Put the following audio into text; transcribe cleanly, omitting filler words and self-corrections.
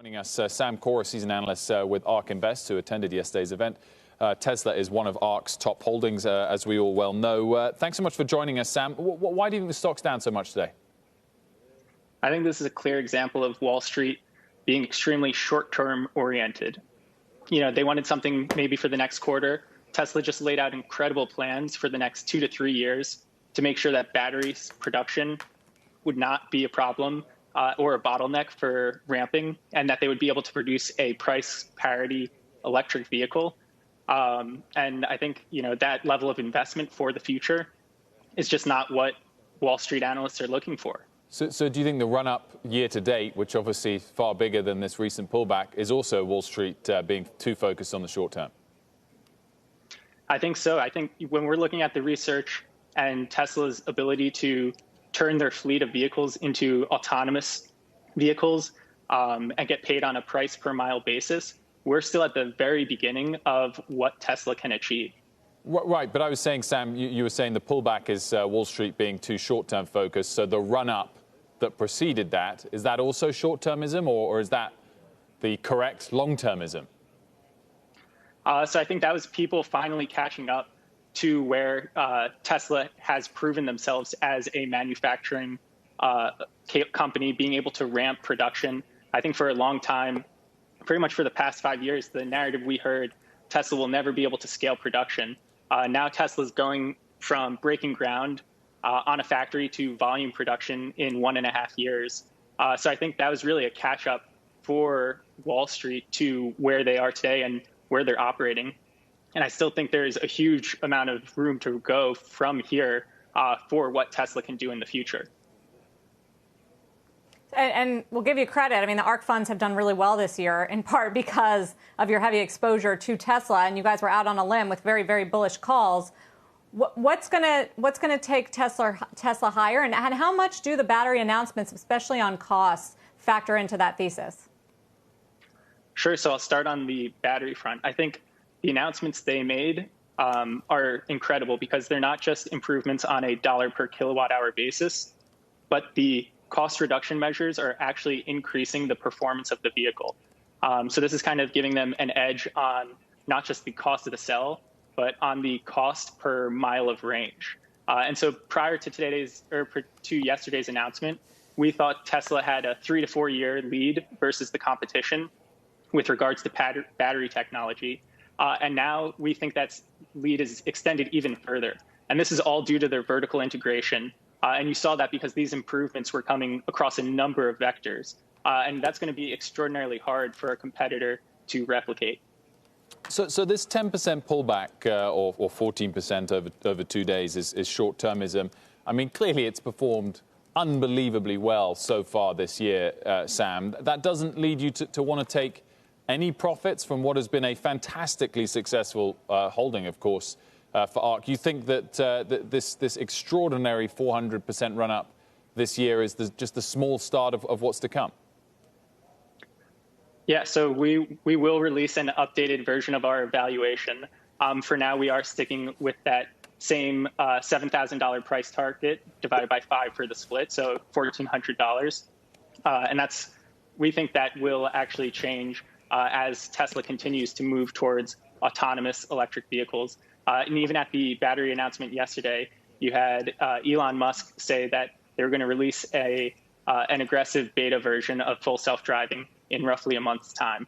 Joining us, Sam Chorus, he's an analyst with ARK Invest, who attended yesterday's event. Tesla is one of ARK's top holdings, as we all well know. Thanks so much for joining us, Sam. Why do you think the stock's down so much today? I think this is a clear example of Wall Street being extremely short-term oriented. You know, they wanted something maybe for the next quarter. Tesla just laid out incredible plans for the next 2 to 3 years to make sure that battery production would not be a problem or a bottleneck for ramping, and that they would be able to produce a price parity electric vehicle. And I think, you know, that level of investment for the future is just not what Wall Street analysts are looking for. So do you think the run-up year to date, which obviously is far bigger than this recent pullback, is also Wall Street being too focused on the short term? I think so. I think when we're looking at the research and Tesla's ability to turn their fleet of vehicles into autonomous vehicles and get paid on a price per mile basis, we're still at the very beginning of what Tesla can achieve. Right, but I was saying, Sam, you were saying the pullback is Wall Street being too short-term focused, so the run-up that preceded that, is that also short-termism, or is that the correct long-termism? So I think that was people finally catching up to where Tesla has proven themselves as a manufacturing company, being able to ramp production. I think for a long time, pretty much for the past 5 years, the narrative we heard, Tesla will never be able to scale production. Now Tesla's going from breaking ground on a factory to volume production in 1.5 years. So I think that was really a catch-up for Wall Street to where they are today and where they're operating. And I still think there's a huge amount of room to go from here for what Tesla can do in the future. And we'll give you credit. I mean, the ARK funds have done really well this year, in part because of your heavy exposure to Tesla, and you guys were out on a limb with very, very bullish calls. What's gonna take Tesla higher, and how much do the battery announcements, especially on costs, factor into that thesis? Sure. So I'll start on the battery front. I think the announcements they made are incredible because they're not just improvements on a dollar per kilowatt hour basis, but the cost reduction measures are actually increasing the performance of the vehicle. So this is kind of giving them an edge on not just the cost of the cell, but on the cost per mile of range. And so prior to yesterday's announcement, we thought Tesla had a 3 to 4 year lead versus the competition with regards to battery technology. And now we think that lead is extended even further. And this is all due to their vertical integration. And you saw that because these improvements were coming across a number of vectors. And that's going to be extraordinarily hard for a competitor to replicate. So this 10% pullback or 14% over 2 days is short-termism. I mean, clearly it's performed unbelievably well so far this year, Sam. That doesn't lead you to want to take any profits from what has been a fantastically successful holding, of course, for ARK. You think that this extraordinary 400% run-up this year is just the small start of what's to come? Yeah, so we will release an updated version of our evaluation. For now, we are sticking with that same $7,000 price target divided by 5 for the split, so $1,400. And we think that will actually change as Tesla continues to move towards autonomous electric vehicles. And even at the battery announcement yesterday, you had Elon Musk say that they were going to release an aggressive beta version of full self-driving in roughly a month's time.